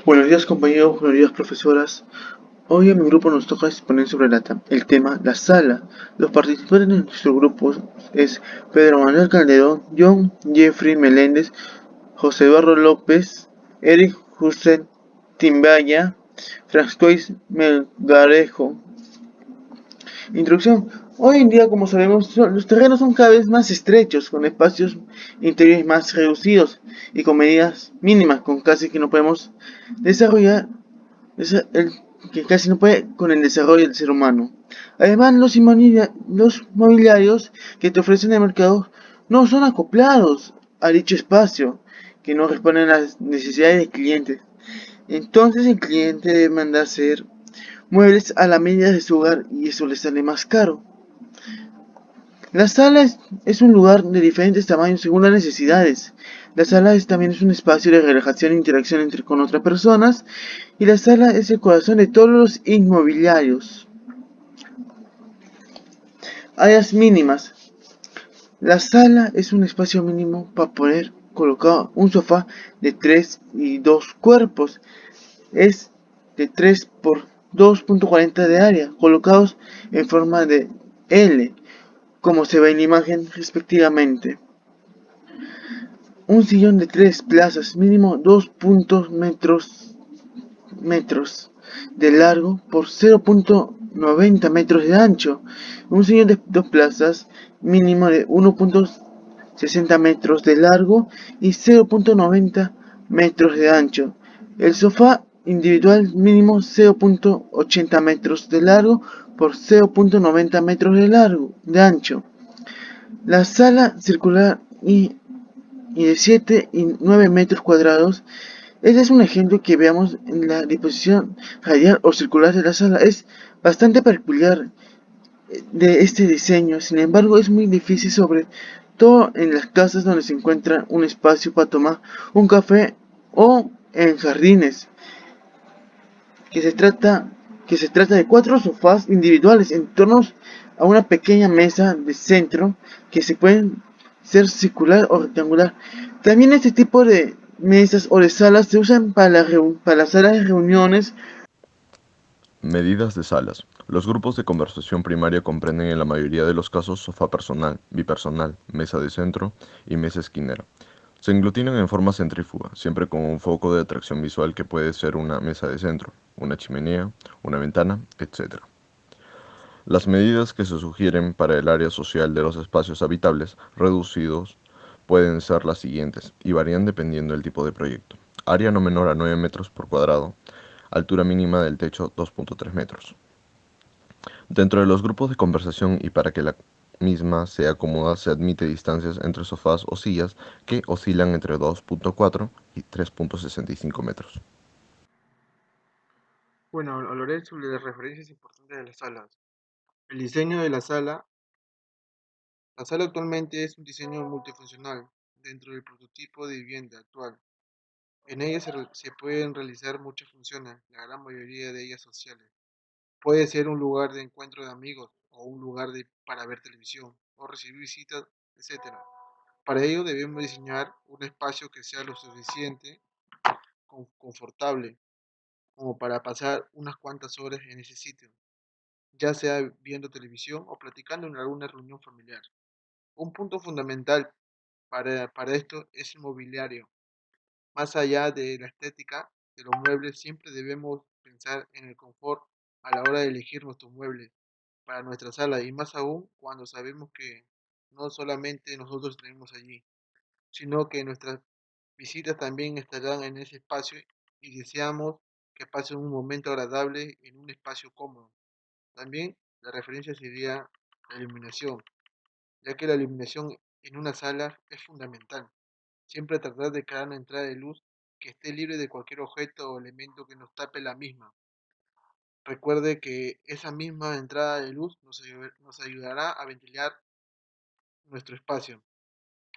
Buenos días compañeros, buenos días profesoras. Hoy a mi grupo nos toca exponer sobre el tema la sala. Los participantes de nuestro grupo es Pedro Manuel Calderón, John Jeffrey Meléndez, José Eduardo López, Eric Hussein Timbaya, Francois Melgarejo. Introducción. Hoy en día, como sabemos, los terrenos son cada vez más estrechos, con espacios interiores más reducidos y con medidas mínimas, con casi que no podemos desarrollar que casi no puede con el desarrollo del ser humano. Además, los mobiliarios que te ofrecen el mercado no son acoplados a dicho espacio, que no responden a las necesidades del cliente. Entonces el cliente debe mandar hacer muebles a la medida de su hogar y eso le sale más caro. La sala es un lugar de diferentes tamaños según las necesidades. La sala también es un espacio de relajación e interacción con otras personas. Y la sala es el corazón de todos los inmobiliarios. Áreas mínimas. La sala es un espacio mínimo para poder colocar un sofá de 3 y 2 cuerpos. Es de 3 por 2.40 de área, colocados en forma de L, como se ve en la imagen respectivamente. Un sillón de 3 plazas, mínimo 2 metros de largo por 0.90 metros de ancho. Un sillón de 2 plazas, mínimo de 1.60 metros de largo y 0.90 metros de ancho. El sofá individual mínimo 0.80 metros de largo por 0.90 metros de ancho. La sala circular y de 7 y 9 metros cuadrados. Este es un ejemplo que veamos en la disposición radial o circular de la sala. Es bastante peculiar de este diseño, sin embargo es muy difícil, sobre todo en las casas donde se encuentra un espacio para tomar un café o en jardines, que se trata, que se trata de 4 sofás individuales en torno a una pequeña mesa de centro que se pueden ser circular o rectangular. También este tipo de mesas o de salas se usan para las salas de reuniones. Medidas de salas. Los grupos de conversación primaria comprenden en la mayoría de los casos sofá personal, bipersonal, mesa de centro y mesa esquinera. Se aglutinan en forma centrífuga, siempre con un foco de atracción visual que puede ser una mesa de centro, una chimenea, una ventana, etc. Las medidas que se sugieren para el área social de los espacios habitables reducidos pueden ser las siguientes y varían dependiendo del tipo de proyecto. Área no menor a 9 metros por cuadrado, altura mínima del techo 2.3 metros. Dentro de los grupos de conversación y para que la misma sea cómoda se admite distancias entre sofás o sillas que oscilan entre 2.4 y 3.65 metros. Bueno, hablaré sobre las referencias importantes de las salas. El diseño de la sala. La sala actualmente es un diseño multifuncional dentro del prototipo de vivienda actual. En ella se pueden realizar muchas funciones, la gran mayoría de ellas sociales. Puede ser un lugar de encuentro de amigos o un lugar para ver televisión o recibir visitas, etc. Para ello debemos diseñar un espacio que sea lo suficiente confortable como para pasar unas cuantas horas en ese sitio, ya sea viendo televisión o platicando en alguna reunión familiar. Un punto fundamental para esto es el mobiliario. Más allá de la estética de los muebles, siempre debemos pensar en el confort a la hora de elegir nuestros muebles para nuestra sala y más aún cuando sabemos que no solamente nosotros tenemos allí, sino que nuestras visitas también estarán en ese espacio y deseamos que pasen un momento agradable en un espacio cómodo. También la referencia sería la iluminación, ya que la iluminación en una sala es fundamental. Siempre tratar de crear una entrada de luz que esté libre de cualquier objeto o elemento que nos tape la misma. Recuerde que esa misma entrada de luz nos ayudará a ventilar nuestro espacio.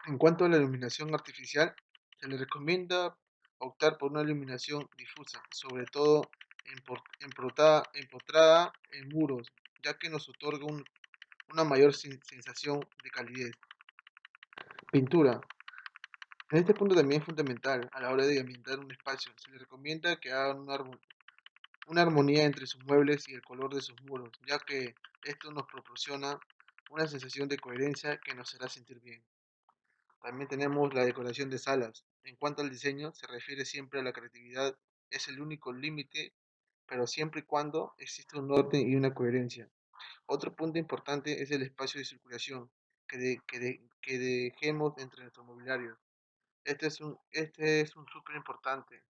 En cuanto a la iluminación artificial, se le recomienda optar por una iluminación difusa, sobre todo empotrada en muros, ya que nos otorga una mayor sensación de calidez. Pintura. En este punto también es fundamental a la hora de ambientar un espacio. Se le recomienda que hagan una armonía entre sus muebles y el color de sus muros, ya que esto nos proporciona una sensación de coherencia que nos hará sentir bien. También tenemos la decoración de salas. En cuanto al diseño, se refiere siempre a la creatividad, es el único límite, pero siempre y cuando exista un orden y una coherencia. Otro punto importante es el espacio de circulación que dejemos entre nuestros mobiliarios. Este es un súper importante,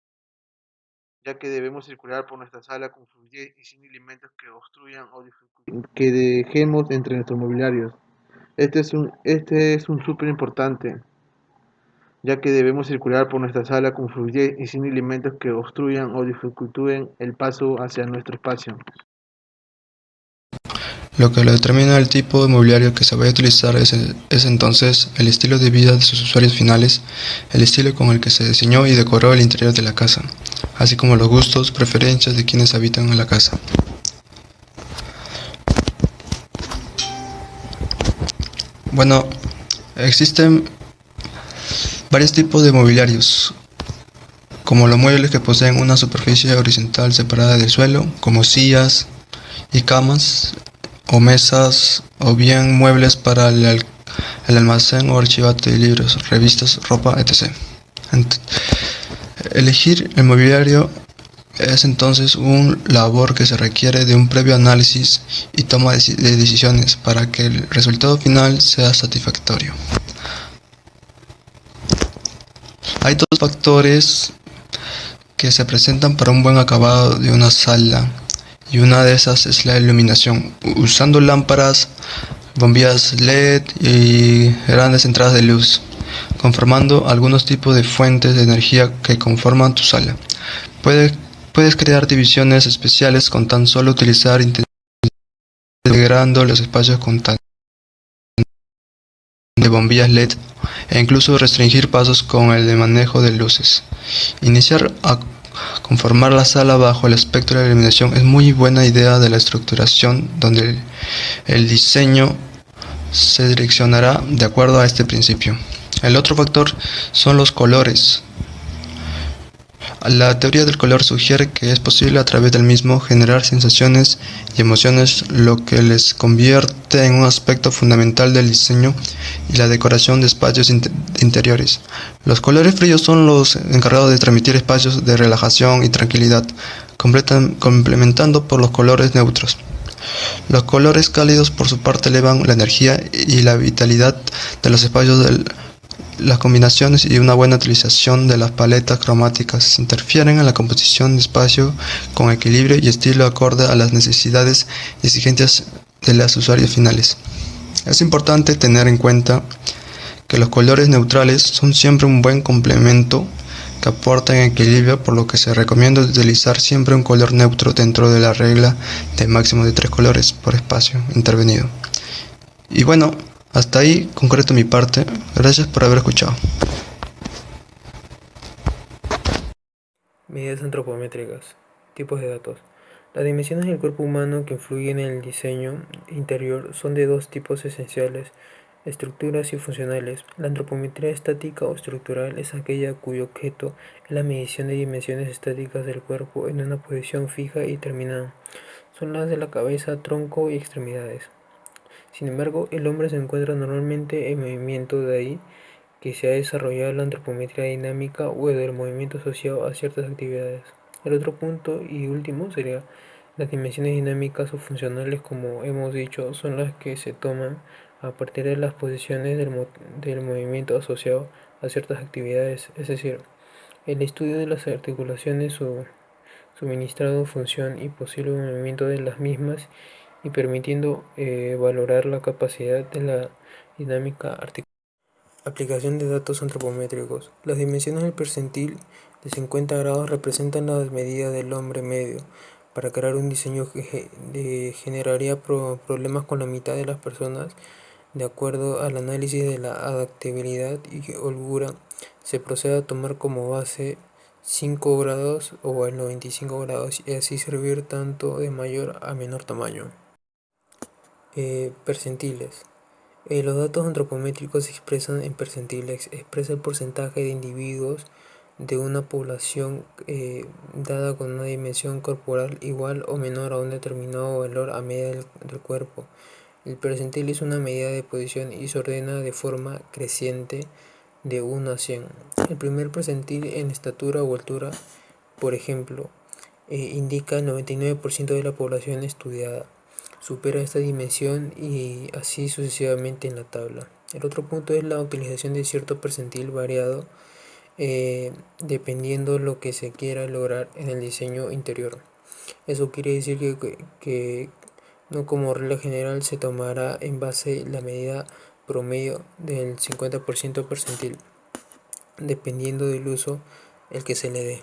ya que debemos circular por nuestra sala con fluidez y sin elementos que obstruyan o dificulten que dejemos entre nuestros mobiliarios. Este es un súper importante, ya que debemos circular por nuestra sala con fluidez y sin elementos que obstruyan o dificulten el paso hacia nuestro espacio. Lo que lo determina el tipo de mobiliario que se vaya a utilizar es entonces el estilo de vida de sus usuarios finales, el estilo con el que se diseñó y decoró el interior de la casa, así como los gustos, preferencias de quienes habitan en la casa. Bueno, existen varios tipos de mobiliarios, como los muebles que poseen una superficie horizontal separada del suelo, como sillas y camas, o mesas, o bien muebles para el almacén o archivate de libros, revistas, ropa, etc. Elegir el mobiliario es entonces una labor que se requiere de un previo análisis y toma de decisiones para que el resultado final sea satisfactorio. Hay dos factores que se presentan para un buen acabado de una sala, y una de esas es la iluminación, usando lámparas, bombillas LED y grandes entradas de luz, conformando algunos tipos de fuentes de energía que conforman tu sala. Puedes crear divisiones especiales con tan solo utilizar integrando los espacios con tan de bombillas LED e incluso restringir pasos con el de manejo de luces. Iniciar a conformar la sala bajo el espectro de la iluminación es muy buena idea de la estructuración, donde el diseño se direccionará de acuerdo a este principio. El otro factor son los colores. La teoría del color sugiere que es posible a través del mismo generar sensaciones y emociones, lo que les convierte en un aspecto fundamental del diseño y la decoración de espacios interiores. Los colores fríos son los encargados de transmitir espacios de relajación y tranquilidad, complementando por los colores neutros. Los colores cálidos por su parte elevan la energía y la vitalidad de los espacios. Las combinaciones y una buena utilización de las paletas cromáticas interfieren en la composición de espacio con equilibrio y estilo acorde a las necesidades y exigencias de los usuarios finales. Es importante tener en cuenta que los colores neutrales son siempre un buen complemento que aportan equilibrio, por lo que se recomienda utilizar siempre un color neutro dentro de la regla de máximo de 3 colores por espacio intervenido. Y bueno, hasta ahí concreto mi parte. Gracias por haber escuchado. Medidas antropométricas. Tipos de datos. Las dimensiones del cuerpo humano que influyen en el diseño interior son de dos tipos esenciales: estructuras y funcionales. La antropometría estática o estructural es aquella cuyo objeto es la medición de dimensiones estáticas del cuerpo en una posición fija y determinada. Son las de la cabeza, tronco y extremidades. Sin embargo, el hombre se encuentra normalmente en movimiento, de ahí que se ha desarrollado la antropometría dinámica o del movimiento asociado a ciertas actividades. El otro punto y último sería las dimensiones dinámicas o funcionales, como hemos dicho, son las que se toman a partir de las posiciones del movimiento asociado a ciertas actividades, es decir, el estudio de las articulaciones, su suministrado, función y posible movimiento de las mismas, y permitiendo valorar la capacidad de la dinámica articular. Aplicación de datos antropométricos. Las dimensiones del percentil de 50 grados representan las medidas del hombre medio. Para crear un diseño que generaría problemas con la mitad de las personas, de acuerdo al análisis de la adaptabilidad y holgura, se procede a tomar como base 5 grados o el 95 grados y así servir tanto de mayor a menor tamaño. Percentiles. Los datos antropométricos se expresan en percentiles, expresa el porcentaje de individuos de una población dada con una dimensión corporal igual o menor a un determinado valor a medida del cuerpo. El percentil es una medida de posición y se ordena de forma creciente de 1 a 100. El primer percentil en estatura o altura, por ejemplo, indica el 99% de la población estudiada. Supera esta dimensión y así sucesivamente en la tabla. El otro punto es la utilización de cierto percentil variado dependiendo lo que se quiera lograr en el diseño interior. Eso quiere decir que no como regla general se tomará en base la medida promedio del 50% percentil, dependiendo del uso el que se le dé.